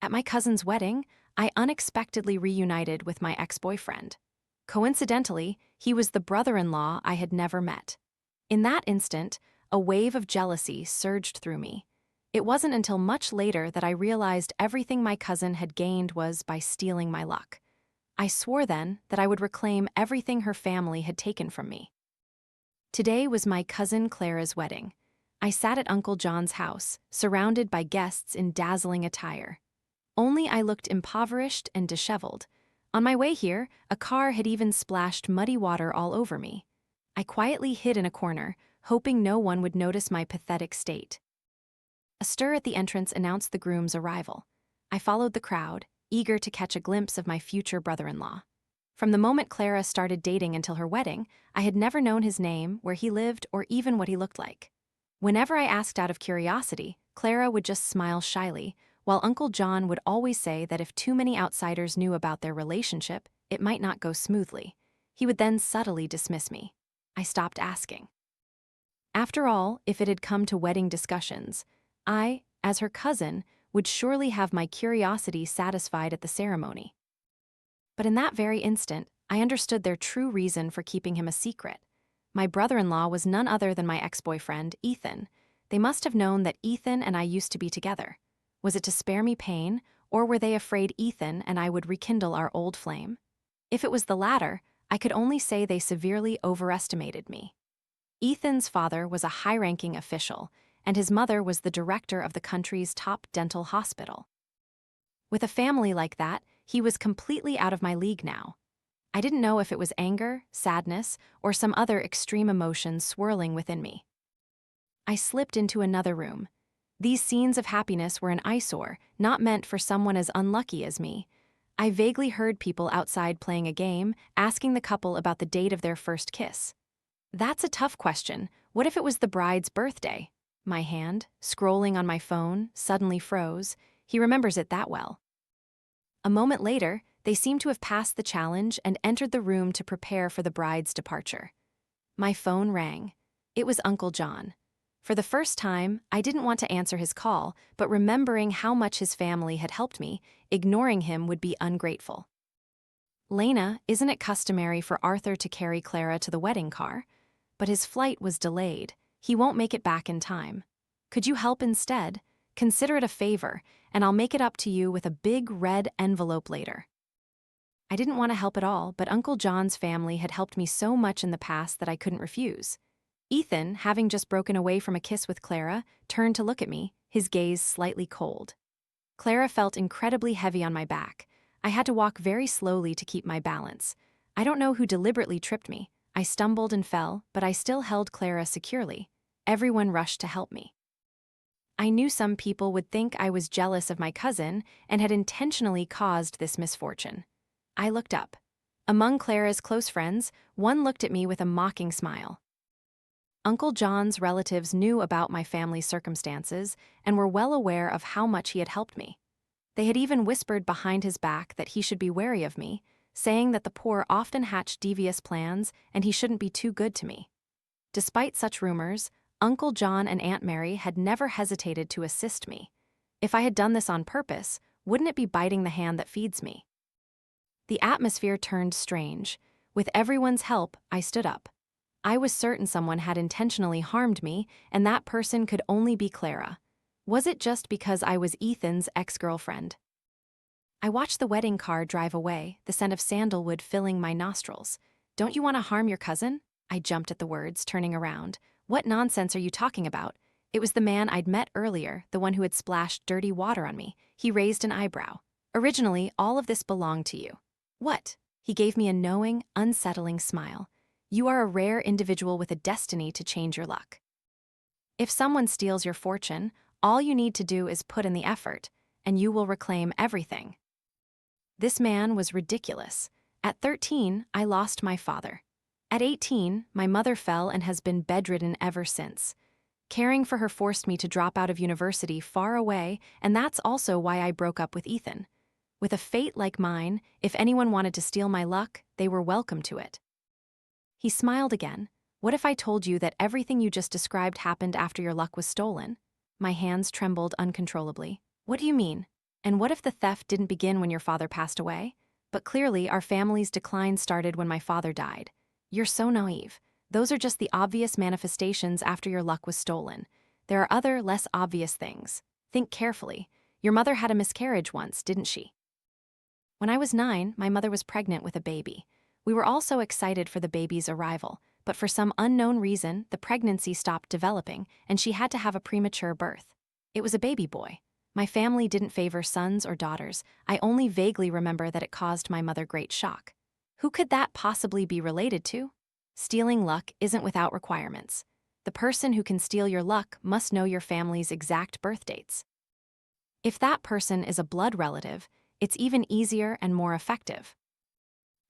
At my cousin's wedding, I unexpectedly reunited with my ex-boyfriend. Coincidentally, he was the brother-in-law I had never met. In that instant, a wave of jealousy surged through me. It wasn't until much later that I realized everything my cousin had gained was by stealing my luck. I swore then that I would reclaim everything her family had taken from me. Today was my cousin Clara's wedding. I sat at Uncle John's house, surrounded by guests in dazzling attire. Only I looked impoverished and disheveled. On my way here, a car had even splashed muddy water all over me. I quietly hid in a corner, hoping no one would notice my pathetic state. A stir at the entrance announced the groom's arrival. I followed the crowd, eager to catch a glimpse of my future brother-in-law. From the moment Clara started dating until her wedding, I had never known his name, where he lived, or even what he looked like. Whenever I asked out of curiosity, Clara would just smile shyly, while Uncle John would always say that if too many outsiders knew about their relationship, it might not go smoothly. He would then subtly dismiss me. I stopped asking. After all, if it had come to wedding discussions, I, as her cousin, would surely have my curiosity satisfied at the ceremony. But in that very instant, I understood their true reason for keeping him a secret. My brother-in-law was none other than my ex-boyfriend, Ethan. They must have known that Ethan and I used to be together. Was it to spare me pain, or were they afraid Ethan and I would rekindle our old flame? If it was the latter, I could only say they severely overestimated me. Ethan's father was a high-ranking official, and his mother was the director of the country's top dental hospital. With a family like that, he was completely out of my league now. I didn't know if it was anger, sadness, or some other extreme emotion swirling within me. I slipped into another room. These scenes of happiness were an eyesore, not meant for someone as unlucky as me. I vaguely heard people outside playing a game, asking the couple about the date of their first kiss. That's a tough question. What if it was the bride's birthday? My hand, scrolling on my phone, suddenly froze. He remembers it that well. A moment later, they seemed to have passed the challenge and entered the room to prepare for the bride's departure. My phone rang. It was Uncle John. For the first time, I didn't want to answer his call, but remembering how much his family had helped me, ignoring him would be ungrateful. "Lena, isn't it customary for Arthur to carry Clara to the wedding car? But his flight was delayed. He won't make it back in time. Could you help instead? Consider it a favor, and I'll make it up to you with a big red envelope later." I didn't want to help at all, but Uncle John's family had helped me so much in the past that I couldn't refuse. Ethan, having just broken away from a kiss with Clara, turned to look at me, his gaze slightly cold. Clara felt incredibly heavy on my back. I had to walk very slowly to keep my balance. I don't know who deliberately tripped me. I stumbled and fell, but I still held Clara securely. Everyone rushed to help me. I knew some people would think I was jealous of my cousin and had intentionally caused this misfortune. I looked up. Among Clara's close friends, one looked at me with a mocking smile. Uncle John's relatives knew about my family's circumstances and were well aware of how much he had helped me. They had even whispered behind his back that he should be wary of me, saying that the poor often hatch devious plans and he shouldn't be too good to me. Despite such rumors, Uncle John and Aunt Mary had never hesitated to assist me. If I had done this on purpose, wouldn't it be biting the hand that feeds me? The atmosphere turned strange. With everyone's help, I stood up. I was certain someone had intentionally harmed me, and that person could only be Clara. Was it just because I was Ethan's ex-girlfriend? I watched the wedding car drive away, the scent of sandalwood filling my nostrils. "Don't you want to harm your cousin?" I jumped at the words, turning around. "What nonsense are you talking about?" It was the man I'd met earlier, the one who had splashed dirty water on me. He raised an eyebrow. "Originally, all of this belonged to you." "What?" He gave me a knowing, unsettling smile. "You are a rare individual with a destiny to change your luck. If someone steals your fortune, all you need to do is put in the effort, and you will reclaim everything." This man was ridiculous. At 13, I lost my father. At 18, my mother fell and has been bedridden ever since. Caring for her forced me to drop out of university far away, and that's also why I broke up with Ethan. With a fate like mine, if anyone wanted to steal my luck, they were welcome to it. He smiled again. "What if I told you that everything you just described happened after your luck was stolen?" My hands trembled uncontrollably. "What do you mean?" And what if the theft didn't begin when your father passed away? But clearly, our family's decline started when my father died. You're so naive. Those are just the obvious manifestations after your luck was stolen. There are other, less obvious things. Think carefully. Your mother had a miscarriage once, didn't she? When I was 9, my mother was pregnant with a baby. We were all so excited for the baby's arrival, but for some unknown reason, the pregnancy stopped developing, and she had to have a premature birth. It was a baby boy. My family didn't favor sons or daughters. I only vaguely remember that it caused my mother great shock. Who could that possibly be related to? Stealing luck isn't without requirements. The person who can steal your luck must know your family's exact birth dates. If that person is a blood relative, it's even easier and more effective.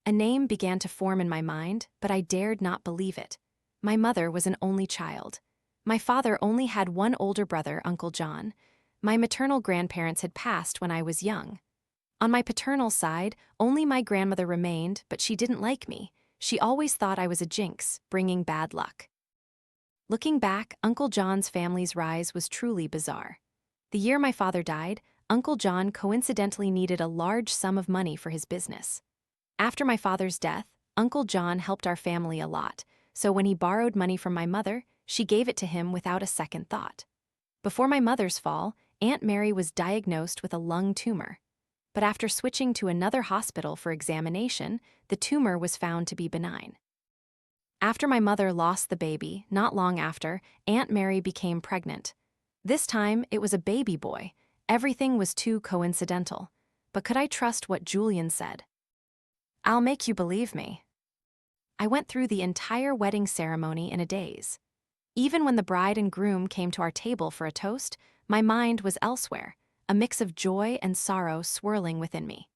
A name began to form in my mind, but I dared not believe it. My mother was an only child. My father only had one older brother, Uncle John. My maternal grandparents had passed when I was young. On my paternal side, only my grandmother remained, but she didn't like me. She always thought I was a jinx, bringing bad luck. Looking back, Uncle John's family's rise was truly bizarre. The year my father died, Uncle John coincidentally needed a large sum of money for his business. After my father's death, Uncle John helped our family a lot, so when he borrowed money from my mother, she gave it to him without a second thought. Before my mother's fall, Aunt Mary was diagnosed with a lung tumor. But after switching to another hospital for examination, the tumor was found to be benign. After my mother lost the baby, not long after, Aunt Mary became pregnant. This time, it was a baby boy. Everything was too coincidental. But could I trust what Julian said? "I'll make you believe me." I went through the entire wedding ceremony in a daze. Even when the bride and groom came to our table for a toast, my mind was elsewhere, a mix of joy and sorrow swirling within me.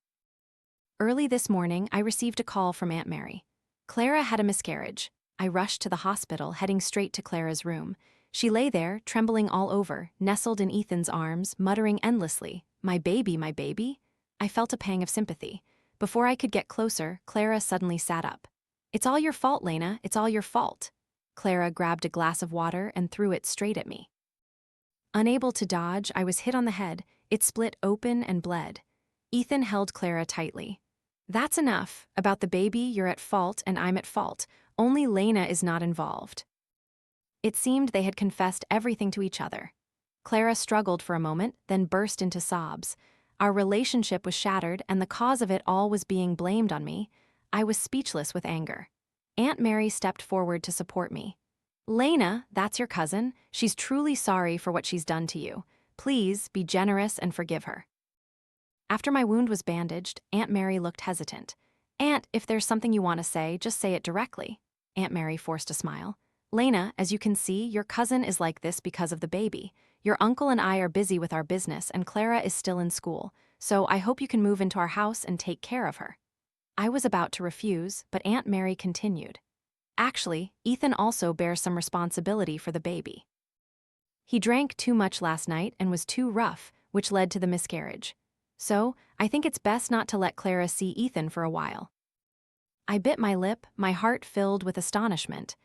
Early this morning, I received a call from Aunt Mary. Clara had a miscarriage. I rushed to the hospital, heading straight to Clara's room. She lay there, trembling all over, nestled in Ethan's arms, muttering endlessly, "My baby, my baby." I felt a pang of sympathy. Before I could get closer, Clara suddenly sat up. "It's all your fault, Lena, it's all your fault." Clara grabbed a glass of water and threw it straight at me. Unable to dodge, I was hit on the head. It split open and bled. Ethan held Clara tightly. "That's enough. About the baby, you're at fault and I'm at fault. Only Lena is not involved." It seemed they had confessed everything to each other. Clara struggled for a moment, then burst into sobs. Our relationship was shattered, and the cause of it all was being blamed on me. I was speechless with anger. Aunt Mary stepped forward to support me. "Lena, that's your cousin. She's truly sorry for what she's done to you. Please be generous and forgive her." After my wound was bandaged, Aunt Mary looked hesitant. "Aunt, if there's something you want to say, just say it directly." Aunt Mary forced a smile. "Lena, as you can see, your cousin is like this because of the baby. Your uncle and I are busy with our business, and Clara is still in school, so I hope you can move into our house and take care of her." I was about to refuse, but Aunt Mary continued. "Actually, Ethan also bears some responsibility for the baby. He drank too much last night and was too rough, which led to the miscarriage. So, I think it's best not to let Clara see Ethan for a while." I bit my lip, my heart filled with astonishment.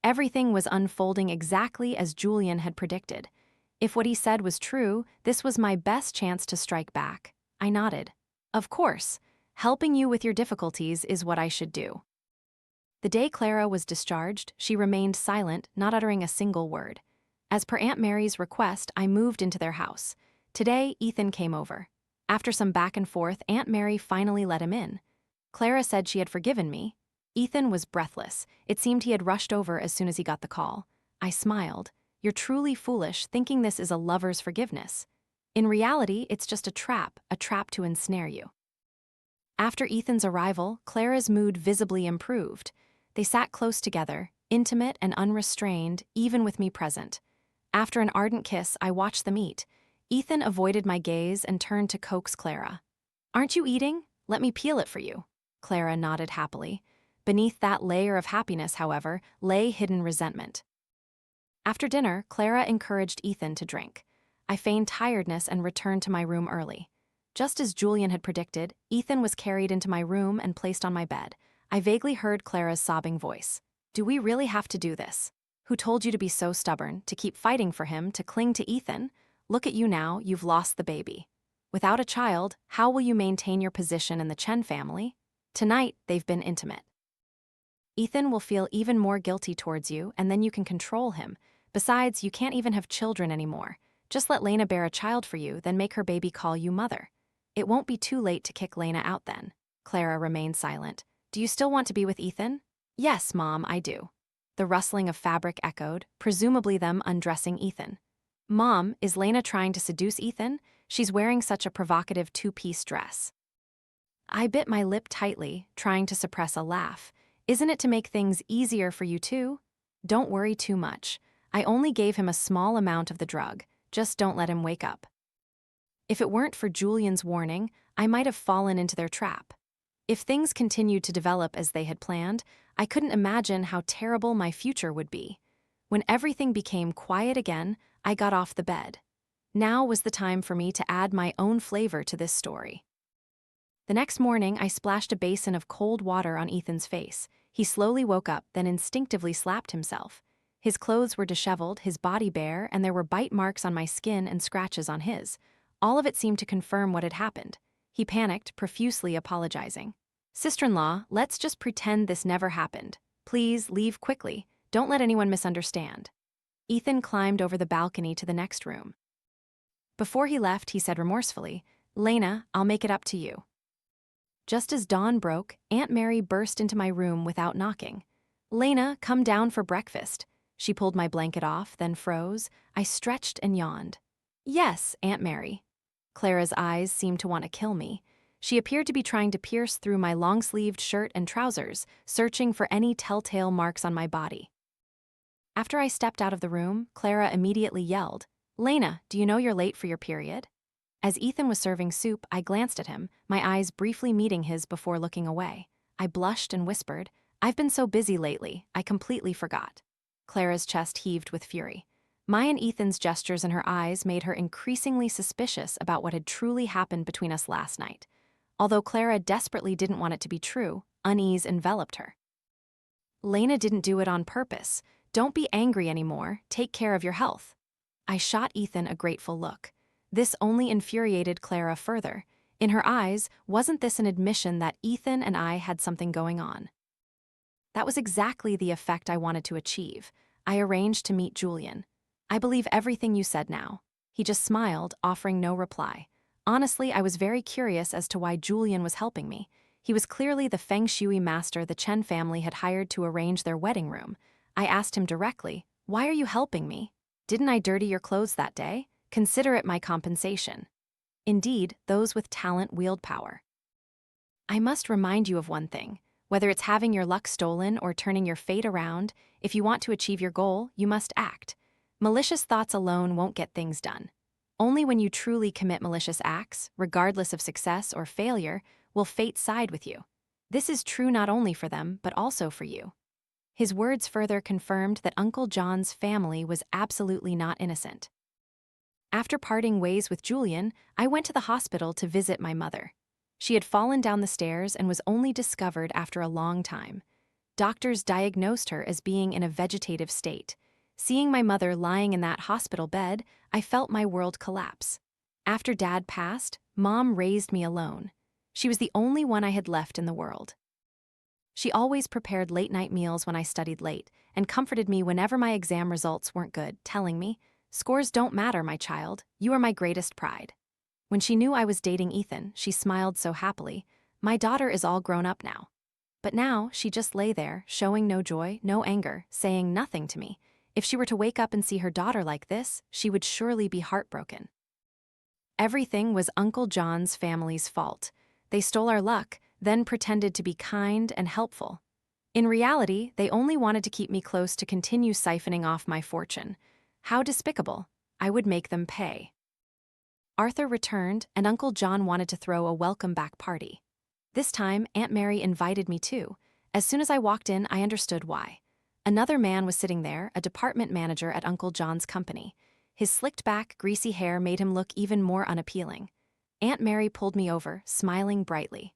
Everything was unfolding exactly as Julian had predicted. If what he said was true, this was my best chance to strike back. I nodded. "Of course. Helping you with your difficulties is what I should do." The day Clara was discharged, she remained silent, not uttering a single word. As per Aunt Mary's request, I moved into their house. Today, Ethan came over. After some back and forth, Aunt Mary finally let him in. Clara said she had forgiven me. Ethan was breathless. It seemed he had rushed over as soon as he got the call. I smiled. "You're truly foolish, thinking this is a lover's forgiveness. In reality, it's just a trap to ensnare you." After Ethan's arrival, Clara's mood visibly improved. They sat close together, intimate and unrestrained, even with me present. After an ardent kiss, I watched them eat. Ethan avoided my gaze and turned to coax Clara. "Aren't you eating? Let me peel it for you." Clara nodded happily. Beneath that layer of happiness, however, lay hidden resentment. After dinner, Clara encouraged Ethan to drink. I feigned tiredness and returned to my room early. Just as Julian had predicted, Ethan was carried into my room and placed on my bed. I vaguely heard Clara's sobbing voice. "Do we really have to do this? Who told you to be so stubborn, to keep fighting for him, to cling to Ethan? Look at you now, you've lost the baby." Without a child, how will you maintain your position in the Chen family? Tonight, they've been intimate. Ethan will feel even more guilty towards you, and then you can control him. Besides, you can't even have children anymore. Just let Lena bear a child for you, then make her baby call you mother. It won't be too late to kick Lena out then. Clara remained silent. Do you still want to be with Ethan? Yes, Mom, I do. The rustling of fabric echoed, presumably them undressing Ethan. Mom, is Lena trying to seduce Ethan? She's wearing such a provocative two-piece dress. I bit my lip tightly, trying to suppress a laugh. Isn't it to make things easier for you too? Don't worry too much. I only gave him a small amount of the drug. Just don't let him wake up. If it weren't for Julian's warning, I might have fallen into their trap. If things continued to develop as they had planned, I couldn't imagine how terrible my future would be. When everything became quiet again, I got off the bed. Now was the time for me to add my own flavor to this story. The next morning, I splashed a basin of cold water on Ethan's face. He slowly woke up, then instinctively slapped himself. His clothes were disheveled, his body bare, and there were bite marks on my skin and scratches on his. All of it seemed to confirm what had happened. He panicked, profusely apologizing. Sister-in-law, let's just pretend this never happened. Please, leave quickly. Don't let anyone misunderstand. Ethan climbed over the balcony to the next room. Before he left, he said remorsefully, Lena, I'll make it up to you. Just as dawn broke, Aunt Mary burst into my room without knocking. Lena, come down for breakfast. She pulled my blanket off, then froze. I stretched and yawned. Yes, Aunt Mary. Clara's eyes seemed to want to kill me. She appeared to be trying to pierce through my long-sleeved shirt and trousers, searching for any telltale marks on my body. After I stepped out of the room, Clara immediately yelled, Lena, do you know you're late for your period? As Ethan was serving soup, I glanced at him, my eyes briefly meeting his before looking away. I blushed and whispered, I've been so busy lately, I completely forgot. Clara's chest heaved with fury. My and Ethan's gestures in her eyes made her increasingly suspicious about what had truly happened between us last night. Although Clara desperately didn't want it to be true, unease enveloped her. Lena didn't do it on purpose. Don't be angry anymore, take care of your health. I shot Ethan a grateful look. This only infuriated Clara further. In her eyes, wasn't this an admission that Ethan and I had something going on? That was exactly the effect I wanted to achieve. I arranged to meet Julian. I believe everything you said now. He just smiled, offering no reply. Honestly, I was very curious as to why Julian was helping me. He was clearly the feng shui master the Chen family had hired to arrange their wedding room. I asked him directly, why are you helping me? Didn't I dirty your clothes that day? Consider it my compensation. Indeed, those with talent wield power. I must remind you of one thing. Whether it's having your luck stolen or turning your fate around, if you want to achieve your goal, you must act. Malicious thoughts alone won't get things done. Only when you truly commit malicious acts, regardless of success or failure, will fate side with you. This is true not only for them, but also for you. His words further confirmed that Uncle John's family was absolutely not innocent. After parting ways with Julian, I went to the hospital to visit my mother. She had fallen down the stairs and was only discovered after a long time. Doctors diagnosed her as being in a vegetative state. Seeing my mother lying in that hospital bed, I felt my world collapse. After Dad passed, Mom raised me alone. She was the only one I had left in the world. She always prepared late-night meals when I studied late and comforted me whenever my exam results weren't good, telling me, "Scores don't matter, my child. You are my greatest pride." When she knew I was dating Ethan, she smiled so happily. My daughter is all grown up now. But now, she just lay there, showing no joy, no anger, saying nothing to me. If she were to wake up and see her daughter like this, she would surely be heartbroken. Everything was Uncle John's family's fault. They stole our luck, then pretended to be kind and helpful. In reality, they only wanted to keep me close to continue siphoning off my fortune. How despicable. I would make them pay. Arthur returned, and Uncle John wanted to throw a welcome-back party. This time, Aunt Mary invited me too. As soon as I walked in, I understood why. Another man was sitting there, a department manager at Uncle John's company. His slicked-back, greasy hair made him look even more unappealing. Aunt Mary pulled me over, smiling brightly.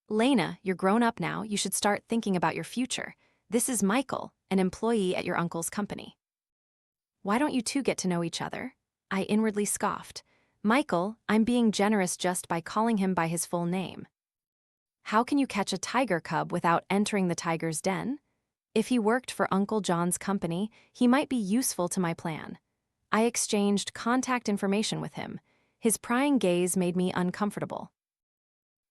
"Lena, you're grown up now, you should start thinking about your future. This is Michael, an employee at your uncle's company." "Why don't you two get to know each other?" I inwardly scoffed. Michael, I'm being generous just by calling him by his full name. How can you catch a tiger cub without entering the tiger's den? If he worked for Uncle John's company, he might be useful to my plan. I exchanged contact information with him. His prying gaze made me uncomfortable.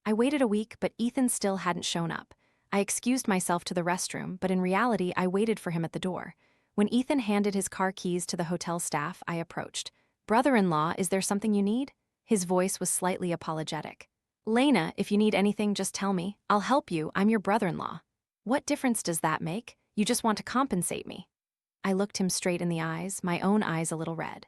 I waited a week, but Ethan still hadn't shown up. I excused myself to the restroom, but in reality, I waited for him at the door. When Ethan handed his car keys to the hotel staff, I approached. "Brother-in-law, is there something you need?" His voice was slightly apologetic. "Lena, if you need anything, just tell me. I'll help you, I'm your brother-in-law." "What difference does that make? You just want to compensate me." I looked him straight in the eyes, my own eyes a little red.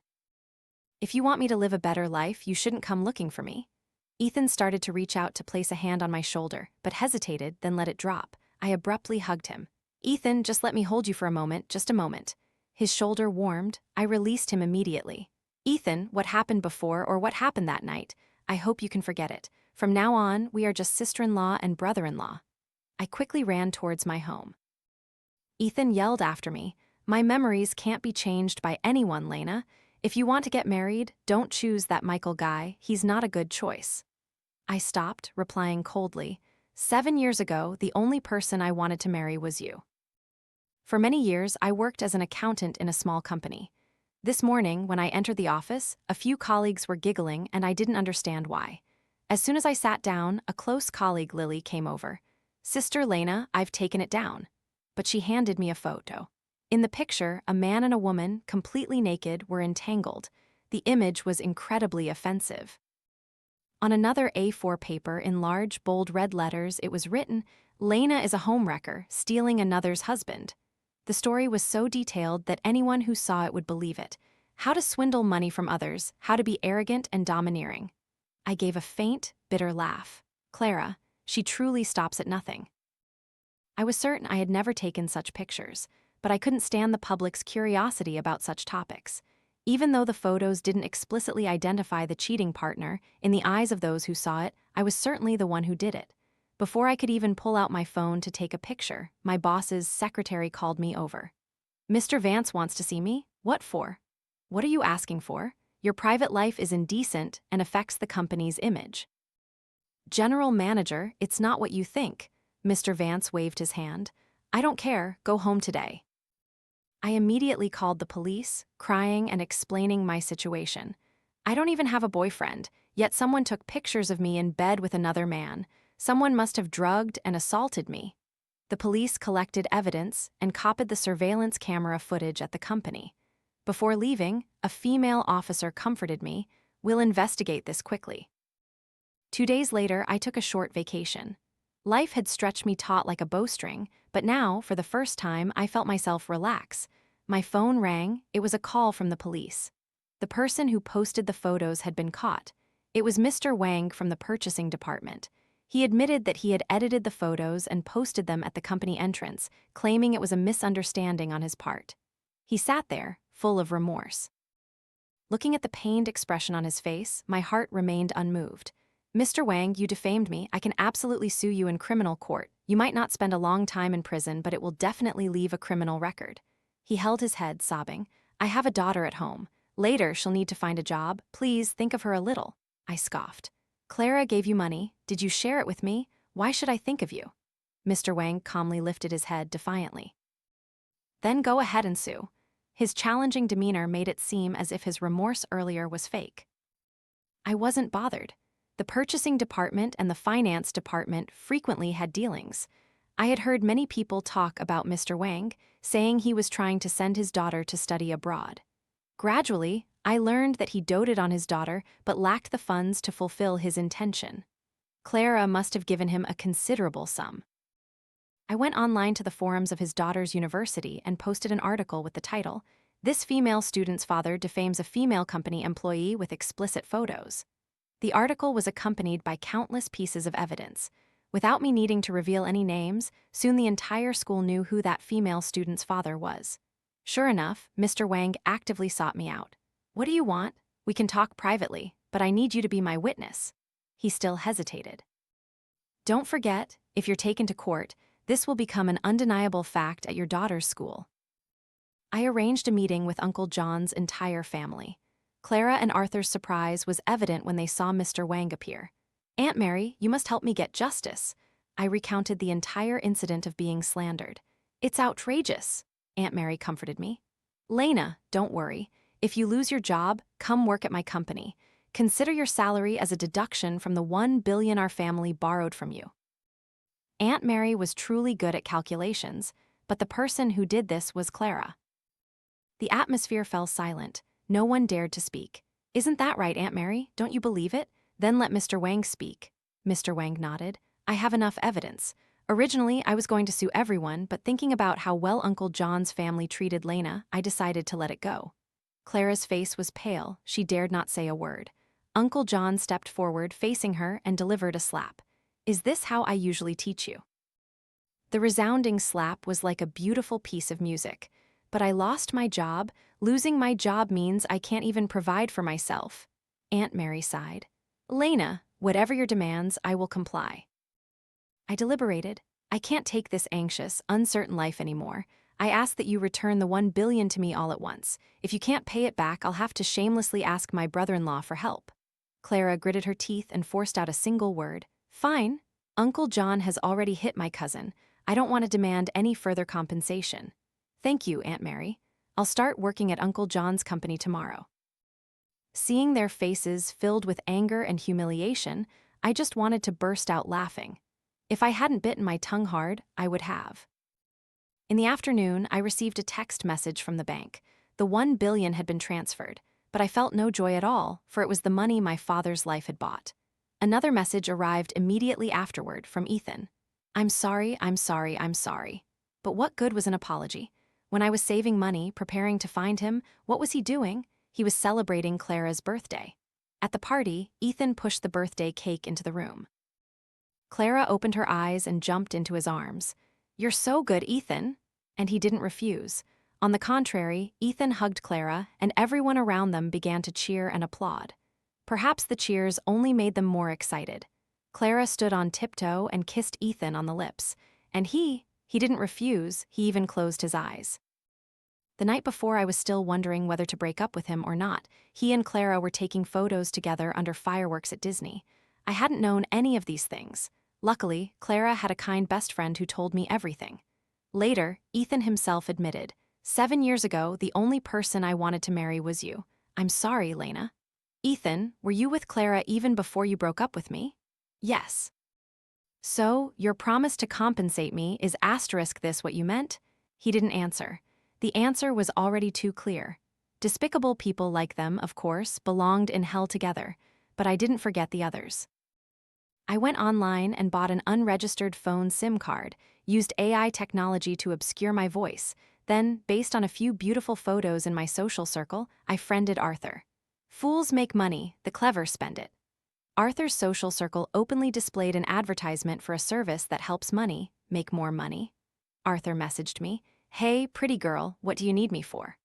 "If you want me to live a better life, you shouldn't come looking for me." Ethan started to reach out to place a hand on my shoulder, but hesitated, then let it drop. I abruptly hugged him. "Ethan, just let me hold you for a moment, just a moment." His shoulder warmed. I released him immediately. "Ethan, what happened before or what happened that night? I hope you can forget it. From now on, we are just sister-in-law and brother-in-law." I quickly ran towards my home. Ethan yelled after me, "My memories can't be changed by anyone, Lena. If you want to get married, don't choose that Michael guy. He's not a good choice." I stopped, replying coldly, "7 years ago, the only person I wanted to marry was you." For many years, I worked as an accountant in a small company. This morning, when I entered the office, a few colleagues were giggling and I didn't understand why. As soon as I sat down, a close colleague, Lily, came over. "Sister Lena, I've taken it down." But she handed me a photo. In the picture, a man and a woman, completely naked, were entangled. The image was incredibly offensive. On another A4 paper, in large, bold red letters, it was written, "Lena is a homewrecker, stealing another's husband." The story was so detailed that anyone who saw it would believe it. How to swindle money from others, how to be arrogant and domineering. I gave a faint, bitter laugh. Clara, she truly stops at nothing. I was certain I had never taken such pictures, but I couldn't stand the public's curiosity about such topics. Even though the photos didn't explicitly identify the cheating partner, in the eyes of those who saw it, I was certainly the one who did it. Before I could even pull out my phone to take a picture, my boss's secretary called me over. "Mr. Vance wants to see me? What for?" "What are you asking for? Your private life is indecent and affects the company's image." "General manager, it's not what you think." Mr. Vance waved his hand. "I don't care, go home today." I immediately called the police, crying and explaining my situation. I don't even have a boyfriend, yet someone took pictures of me in bed with another man. Someone must have drugged and assaulted me. The police collected evidence and copied the surveillance camera footage at the company. Before leaving, a female officer comforted me, "We'll investigate this quickly." 2 days later, I took a short vacation. Life had stretched me taut like a bowstring, but now, for the first time, I felt myself relax. My phone rang. It was a call from the police. The person who posted the photos had been caught. It was Mr. Wang from the purchasing department. He admitted that he had edited the photos and posted them at the company entrance, claiming it was a misunderstanding on his part. He sat there, full of remorse. Looking at the pained expression on his face, my heart remained unmoved. "Mr. Wang, you defamed me. I can absolutely sue you in criminal court. You might not spend a long time in prison, but it will definitely leave a criminal record." He held his head, sobbing. "I have a daughter at home. Later, she'll need to find a job. Please think of her a little." I scoffed. "Clara gave you money. Did you share it with me? Why should I think of you?" Mr. Wang calmly lifted his head defiantly. "Then go ahead and sue." His challenging demeanor made it seem as if his remorse earlier was fake. I wasn't bothered. The purchasing department and the finance department frequently had dealings. I had heard many people talk about Mr. Wang, saying he was trying to send his daughter to study abroad. Gradually, I learned that he doted on his daughter but lacked the funds to fulfill his intention. Clara must have given him a considerable sum. I went online to the forums of his daughter's university and posted an article with the title, "This female student's father defames a female company employee with explicit photos." The article was accompanied by countless pieces of evidence. Without me needing to reveal any names, soon the entire school knew who that female student's father was. Sure enough, Mr. Wang actively sought me out. "What do you want? We can talk privately, but I need you to be my witness." He still hesitated. "Don't forget, if you're taken to court, this will become an undeniable fact at your daughter's school." I arranged a meeting with Uncle John's entire family. Clara and Arthur's surprise was evident when they saw Mr. Wang appear. "Aunt Mary, you must help me get justice." I recounted the entire incident of being slandered. "It's outrageous," Aunt Mary comforted me. "Lena, don't worry. If you lose your job, come work at my company. Consider your salary as a deduction from the 1 billion our family borrowed from you." Aunt Mary was truly good at calculations, but the person who did this was Clara. The atmosphere fell silent. No one dared to speak. "Isn't that right, Aunt Mary? Don't you believe it? Then let Mr. Wang speak." Mr. Wang nodded. "I have enough evidence. Originally, I was going to sue everyone, but thinking about how well Uncle John's family treated Lena, I decided to let it go." Clara's face was pale. She dared not say a word. Uncle John stepped forward, facing her, and delivered a slap. "Is this how I usually teach you?" The resounding slap was like a beautiful piece of music. "But I lost my job. Losing my job means I can't even provide for myself." Aunt Mary sighed. "Lena, whatever your demands, I will comply." I deliberated. "I can't take this anxious, uncertain life anymore. I ask that you return the 1 billion to me all at once. If you can't pay it back, I'll have to shamelessly ask my brother-in-law for help." Clara gritted her teeth and forced out a single word. "Fine. Uncle John has already hit my cousin. I don't want to demand any further compensation." "Thank you, Aunt Mary. I'll start working at Uncle John's company tomorrow." Seeing their faces filled with anger and humiliation, I just wanted to burst out laughing. If I hadn't bitten my tongue hard, I would have. In the afternoon, I received a text message from the bank. The 1 billion had been transferred, but I felt no joy at all, for it was the money my father's life had bought. Another message arrived immediately afterward from Ethan. "I'm sorry, I'm sorry, I'm sorry." But what good was an apology? When I was saving money, preparing to find him, what was he doing? He was celebrating Clara's birthday. At the party, Ethan pushed the birthday cake into the room. Clara opened her eyes and jumped into his arms. "You're so good, Ethan." And he didn't refuse. On the contrary, Ethan hugged Clara, and everyone around them began to cheer and applaud. Perhaps the cheers only made them more excited. Clara stood on tiptoe and kissed Ethan on the lips. And he didn't refuse, he even closed his eyes. The night before, I was still wondering whether to break up with him or not. He and Clara were taking photos together under fireworks at Disney. I hadn't known any of these things. Luckily, Clara had a kind best friend who told me everything. Later, Ethan himself admitted, "7 years ago, the only person I wanted to marry was you. I'm sorry, Lena." "Ethan, were you with Clara even before you broke up with me?" "Yes." "So, your promise to compensate me is asterisk this what you meant?" He didn't answer. The answer was already too clear. Despicable people like them, of course, belonged in hell together, but I didn't forget the others. I went online and bought an unregistered phone SIM card, used AI technology to obscure my voice, then, based on a few beautiful photos in my social circle, I friended Arthur. Fools make money, the clever spend it. Arthur's social circle openly displayed an advertisement for a service that helps money make more money. Arthur messaged me, "Hey, pretty girl, what do you need me for?"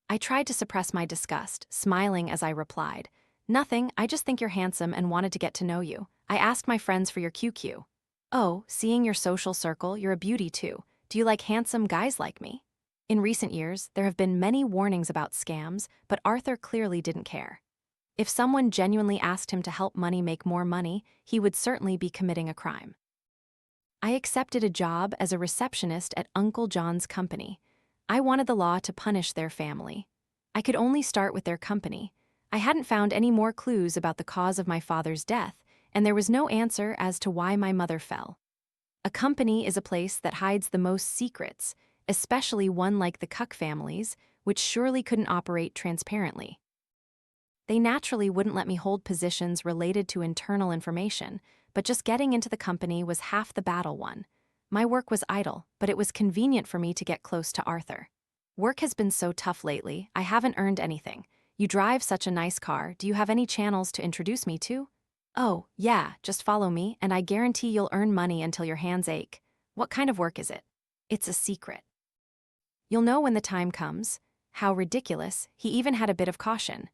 I tried to suppress my disgust, smiling as I replied, "Nothing, I just think you're handsome and wanted to get to know you. I asked my friends for your QQ. Oh, seeing your social circle, you're a beauty too. Do you like handsome guys like me?" In recent years, there have been many warnings about scams, but Arthur clearly didn't care. If someone genuinely asked him to help money make more money, he would certainly be committing a crime. I accepted a job as a receptionist at Uncle John's company. I wanted the law to punish their family. I could only start with their company. I hadn't found any more clues about the cause of my father's death, and there was no answer as to why my mother fell. A company is a place that hides the most secrets, especially one like the Cuck families, which surely couldn't operate transparently. They naturally wouldn't let me hold positions related to internal information, but just getting into the company was half the battle won. My work was idle, but it was convenient for me to get close to Arthur. "Work has been so tough lately, I haven't earned anything. You drive such a nice car, do you have any channels to introduce me to?" "Oh, yeah, just follow me, and I guarantee you'll earn money until your hands ache." "What kind of work is it?" "It's a secret." "You'll know when the time comes." How ridiculous, he even had a bit of caution.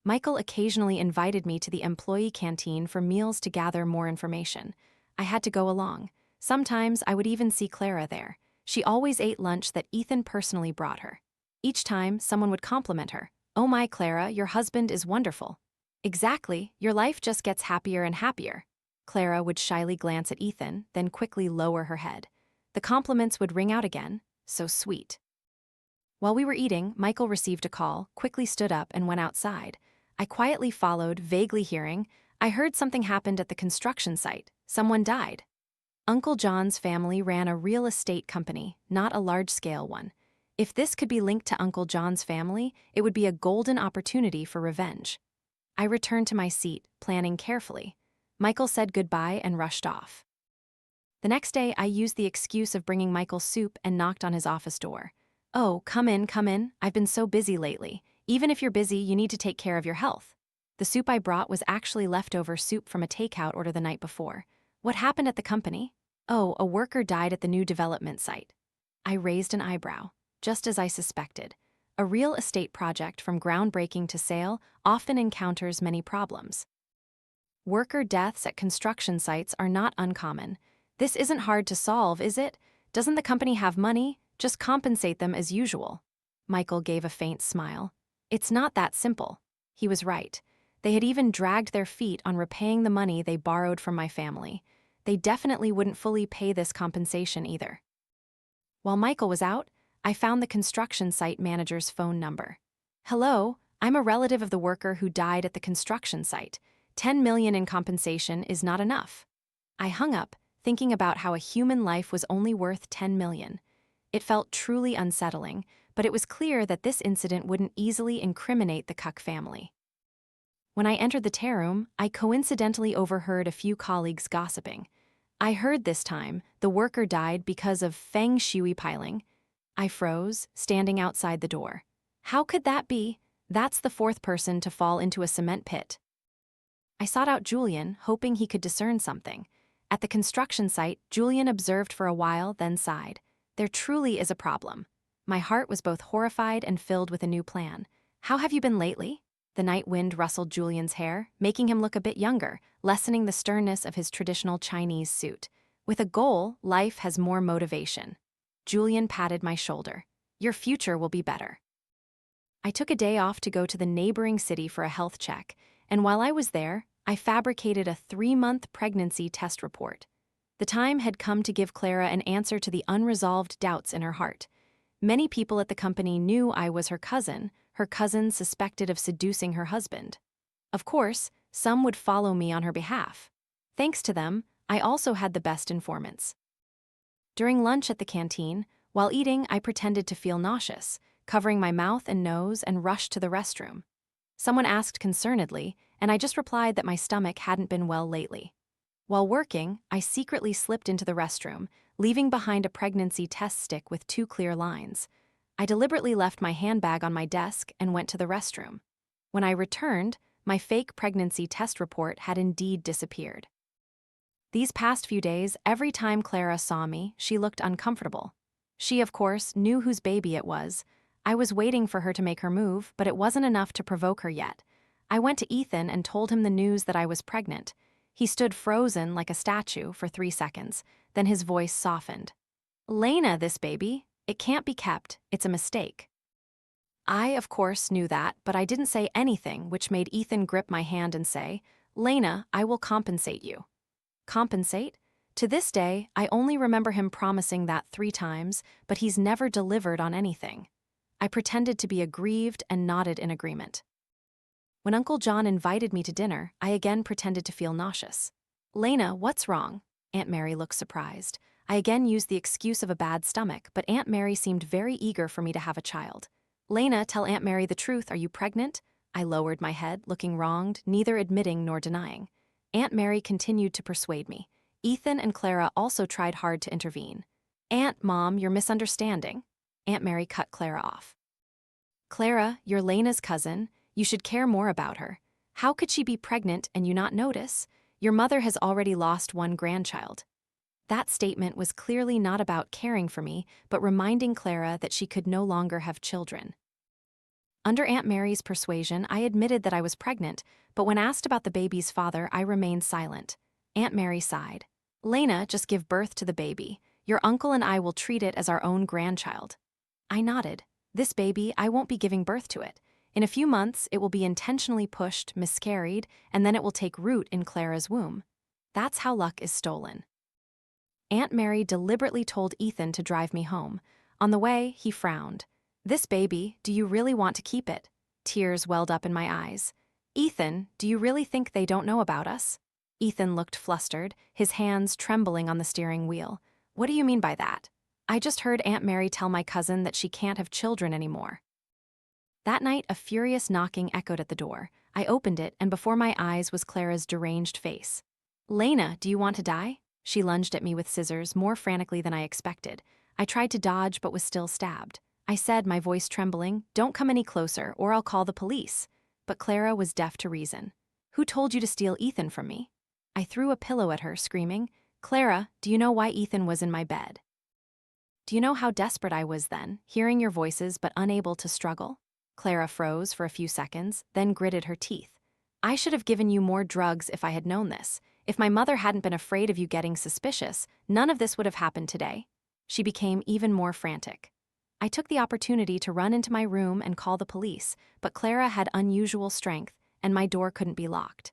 Michael occasionally invited me to the employee canteen for meals to gather more information. I had to go along. Sometimes I would even see Clara there. She always ate lunch that Ethan personally brought her. Each time, someone would compliment her. "Oh my, Clara, your husband is wonderful." "Exactly, your life just gets happier and happier." Clara would shyly glance at Ethan, then quickly lower her head. The compliments would ring out again. So sweet. While we were eating, Michael received a call, quickly stood up, and went outside. I quietly followed, vaguely hearing, "I heard something happened at the construction site. Someone died." Uncle John's family ran a real estate company, not a large-scale one. If this could be linked to Uncle John's family, it would be a golden opportunity for revenge. I returned to my seat, planning carefully. Michael said goodbye and rushed off. The next day, I used the excuse of bringing Michael soup and knocked on his office door. "Oh, come in, come in. I've been so busy lately. Even if you're busy, you need to take care of your health." The soup I brought was actually leftover soup from a takeout order the night before. "What happened at the company?" "Oh, a worker died at the new development site." I raised an eyebrow. Just as I suspected. A real estate project from groundbreaking to sale often encounters many problems. Worker deaths at construction sites are not uncommon. This isn't hard to solve, is it? Doesn't the company have money? Just compensate them as usual. Michael gave a faint smile. It's not that simple. He was right. They had even dragged their feet on repaying the money they borrowed from my family. They definitely wouldn't fully pay this compensation either. While Michael was out, I found the construction site manager's phone number. "Hello, I'm a relative of the worker who died at the construction site. 10 million in compensation is not enough." I hung up, thinking about how a human life was only worth 10 million. It felt truly unsettling, but it was clear that this incident wouldn't easily incriminate the Cuck family. When I entered the tea room, I coincidentally overheard a few colleagues gossiping. I heard this time the worker died because of feng shui piling. I froze, standing outside the door. How could that be? That's the fourth person to fall into a cement pit. I sought out Julian, hoping he could discern something. At the construction site, Julian observed for a while, then sighed. There truly is a problem. My heart was both horrified and filled with a new plan. "How have you been lately?" The night wind rustled Julian's hair, making him look a bit younger, lessening the sternness of his traditional Chinese suit. With a goal, life has more motivation. Julian patted my shoulder. "Your future will be better." I took a day off to go to the neighboring city for a health check, and while I was there, I fabricated a 3-month pregnancy test report. The time had come to give Clara an answer to the unresolved doubts in her heart. Many people at the company knew I was her cousin suspected of seducing her husband. Of course, some would follow me on her behalf. Thanks to them, I also had the best informants. During lunch at the canteen, while eating, I pretended to feel nauseous, covering my mouth and nose, and rushed to the restroom. Someone asked concernedly, and I just replied that my stomach hadn't been well lately. While working, I secretly slipped into the restroom, leaving behind a pregnancy test stick with 2 clear lines. I deliberately left my handbag on my desk and went to the restroom. When I returned, my fake pregnancy test report had indeed disappeared. These past few days, every time Clara saw me, she looked uncomfortable. She, of course, knew whose baby it was. I was waiting for her to make her move, but it wasn't enough to provoke her yet. I went to Ethan and told him the news that I was pregnant. He stood frozen like a statue for 3 seconds, then his voice softened. "Lena, this baby. It can't be kept. It's a mistake." I, of course, knew that, but I didn't say anything, which made Ethan grip my hand and say, "Lena, I will compensate you." Compensate? To this day, I only remember him promising that 3 times, but he's never delivered on anything. I pretended to be aggrieved and nodded in agreement. When Uncle John invited me to dinner, I again pretended to feel nauseous. "Lena, what's wrong?" Aunt Mary looked surprised. I again used the excuse of a bad stomach, but Aunt Mary seemed very eager for me to have a child. "Lena, tell Aunt Mary the truth. Are you pregnant?" I lowered my head, looking wronged, neither admitting nor denying. Aunt Mary continued to persuade me. Ethan and Clara also tried hard to intervene. "Aunt, Mom, you're misunderstanding." Aunt Mary cut Clara off. "Clara, you're Lena's cousin. You should care more about her. How could she be pregnant and you not notice? Your mother has already lost 1 grandchild." That statement was clearly not about caring for me, but reminding Clara that she could no longer have children. Under Aunt Mary's persuasion, I admitted that I was pregnant, but when asked about the baby's father, I remained silent. Aunt Mary sighed. "Lena, just give birth to the baby. Your uncle and I will treat it as our own grandchild." I nodded. "This baby, I won't be giving birth to it. In a few months, it will be intentionally pushed, miscarried, and then it will take root in Clara's womb. That's how luck is stolen. Aunt Mary deliberately told Ethan to drive me home. On the way, he frowned. This baby, do you really want to keep it? Tears welled up in my eyes. Ethan, do you really think they don't know about us? Ethan looked flustered, his hands trembling on the steering wheel. What do you mean by that? I just heard Aunt Mary tell my cousin that she can't have children anymore. That night, a furious knocking echoed at the door. I opened it, and before my eyes was Clara's deranged face. Lena, do you want to die? She lunged at me with scissors more frantically than I expected. I tried to dodge but was still stabbed. I said, my voice trembling, don't come any closer or I'll call the police. But Clara was deaf to reason. Who told you to steal Ethan from me? I threw a pillow at her, screaming, Clara, do you know why Ethan was in my bed? Do you know how desperate I was then, hearing your voices but unable to struggle? Clara froze for a few seconds, then gritted her teeth. I should have given you more drugs if I had known this. If my mother hadn't been afraid of you getting suspicious, none of this would have happened today. She became even more frantic. I took the opportunity to run into my room and call the police, but Clara had unusual strength, and my door couldn't be locked.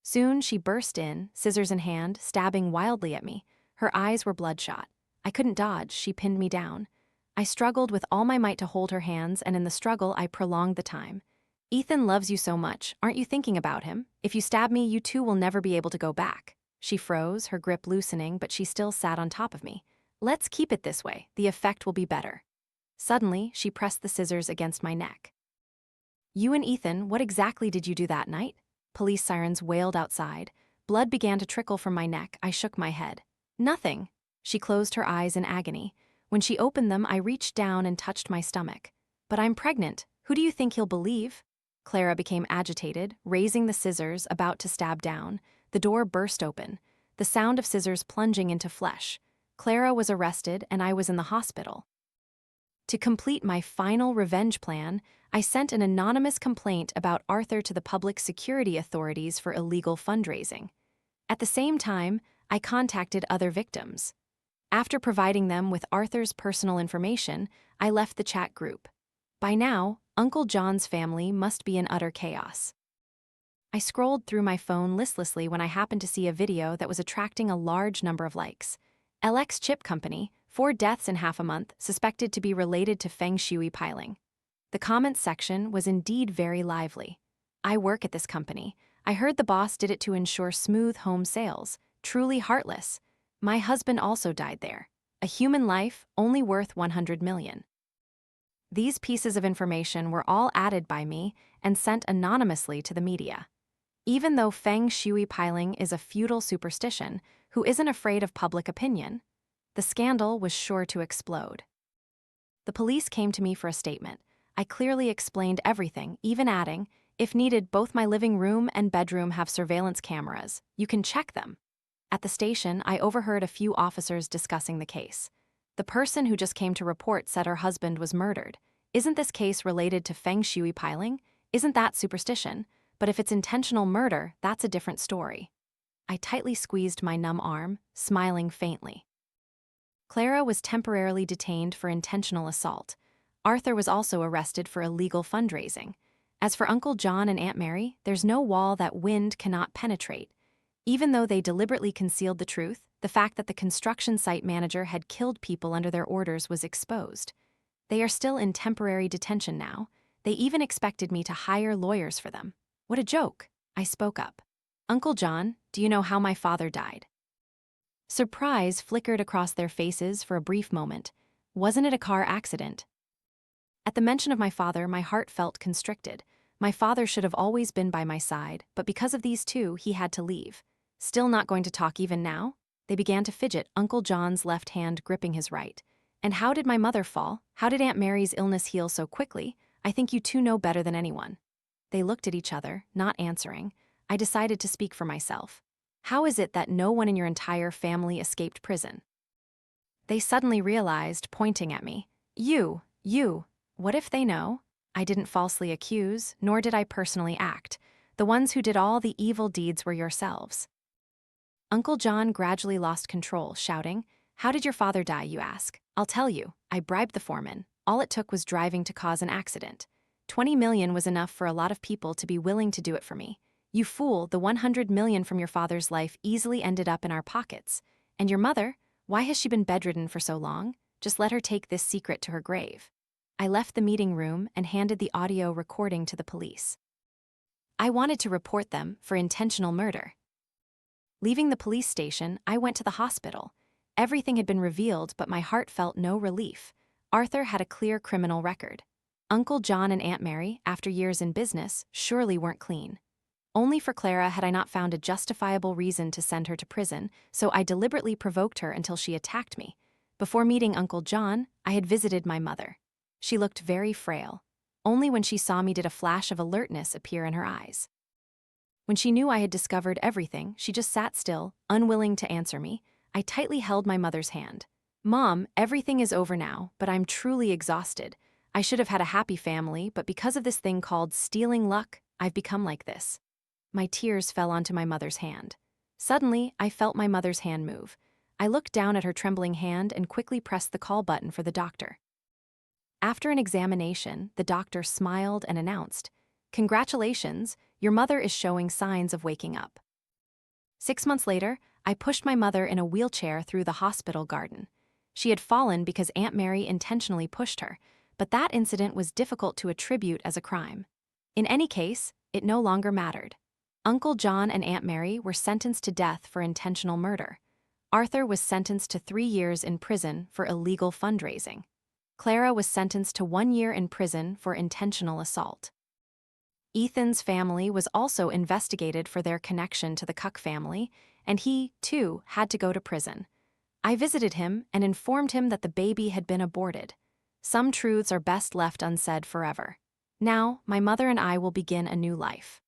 Soon she burst in, scissors in hand, stabbing wildly at me. Her eyes were bloodshot. I couldn't dodge, she pinned me down. I struggled with all my might to hold her hands, and in the struggle I prolonged the time. Ethan loves you so much, aren't you thinking about him? If you stab me, you two will never be able to go back. She froze, her grip loosening, but she still sat on top of me. Let's keep it this way, the effect will be better. Suddenly, she pressed the scissors against my neck. You and Ethan, what exactly did you do that night? Police sirens wailed outside. Blood began to trickle from my neck. I shook my head. Nothing. She closed her eyes in agony. When she opened them, I reached down and touched my stomach. But I'm pregnant. Who do you think he'll believe? Clara became agitated, raising the scissors, about to stab down. The door burst open, the sound of scissors plunging into flesh. Clara was arrested, and I was in the hospital. To complete my final revenge plan, I sent an anonymous complaint about Arthur to the public security authorities for illegal fundraising. At the same time, I contacted other victims. After providing them with Arthur's personal information, I left the chat group. By now, Uncle John's family must be in utter chaos. I scrolled through my phone listlessly when I happened to see a video that was attracting a large number of likes. LX Chip Company, 4 deaths in half a month, suspected to be related to feng shui piling. The comments section was indeed very lively. I work at this company. I heard the boss did it to ensure smooth home sales. Truly heartless. My husband also died there. A human life only worth 100 million. These pieces of information were all added by me and sent anonymously to the media. Even though feng shui piling is a feudal superstition, who isn't afraid of public opinion? The scandal was sure to explode. The police came to me for a statement. I clearly explained everything, even adding, if needed, both my living room and bedroom have surveillance cameras. You can check them. At the station, I overheard a few officers discussing the case. The person who just came to report said her husband was murdered. Isn't this case related to feng shui piling? Isn't that superstition? But if it's intentional murder, that's a different story. I tightly squeezed my numb arm, smiling faintly. Clara was temporarily detained for intentional assault. Arthur was also arrested for illegal fundraising. As for Uncle John and Aunt Mary, there's no wall that wind cannot penetrate. Even though they deliberately concealed the truth, the fact that the construction site manager had killed people under their orders was exposed. They are still in temporary detention now. They even expected me to hire lawyers for them. What a joke. I spoke up. Uncle John, do you know how my father died? Surprise flickered across their faces for a brief moment. Wasn't it a car accident? At the mention of my father, my heart felt constricted. My father should have always been by my side, but because of these two, he had to leave. Still not going to talk even now? They began to fidget, Uncle John's left hand gripping his right. And how did my mother fall? How did Aunt Mary's illness heal so quickly? I think you two know better than anyone. They looked at each other, not answering. I decided to speak for myself. How is it that no one in your entire family escaped prison? They suddenly realized, pointing at me. You. What if they know? I didn't falsely accuse, nor did I personally act. The ones who did all the evil deeds were yourselves. Uncle John gradually lost control, shouting, How did your father die, you ask? I'll tell you. I bribed the foreman. All it took was driving to cause an accident. 20 million was enough for a lot of people to be willing to do it for me. You fool, the 100 million from your father's life easily ended up in our pockets. And your mother? Why has she been bedridden for so long? Just let her take this secret to her grave. I left the meeting room and handed the audio recording to the police. I wanted to report them for intentional murder. Leaving the police station, I went to the hospital. Everything had been revealed, but my heart felt no relief. Arthur had a clear criminal record. Uncle John and Aunt Mary, after years in business, surely weren't clean. Only for Clara had I not found a justifiable reason to send her to prison, so I deliberately provoked her until she attacked me. Before meeting Uncle John, I had visited my mother. She looked very frail. Only when she saw me did a flash of alertness appear in her eyes. When she knew I had discovered everything, she just sat still, unwilling to answer me. I tightly held my mother's hand. Mom, everything is over now, but I'm truly exhausted. I should have had a happy family, but because of this thing called stealing luck, I've become like this. My tears fell onto my mother's hand. Suddenly, I felt my mother's hand move. I looked down at her trembling hand and quickly pressed the call button for the doctor. After an examination, the doctor smiled and announced, "Congratulations, your mother is showing signs of waking up." 6 months later, I pushed my mother in a wheelchair through the hospital garden. She had fallen because Aunt Mary intentionally pushed her, but that incident was difficult to attribute as a crime. In any case, it no longer mattered. Uncle John and Aunt Mary were sentenced to death for intentional murder. Arthur was sentenced to 3 years in prison for illegal fundraising. Clara was sentenced to 1 year in prison for intentional assault. Ethan's family was also investigated for their connection to the Cuck family, and he, too, had to go to prison. I visited him and informed him that the baby had been aborted. Some truths are best left unsaid forever. Now, my mother and I will begin a new life.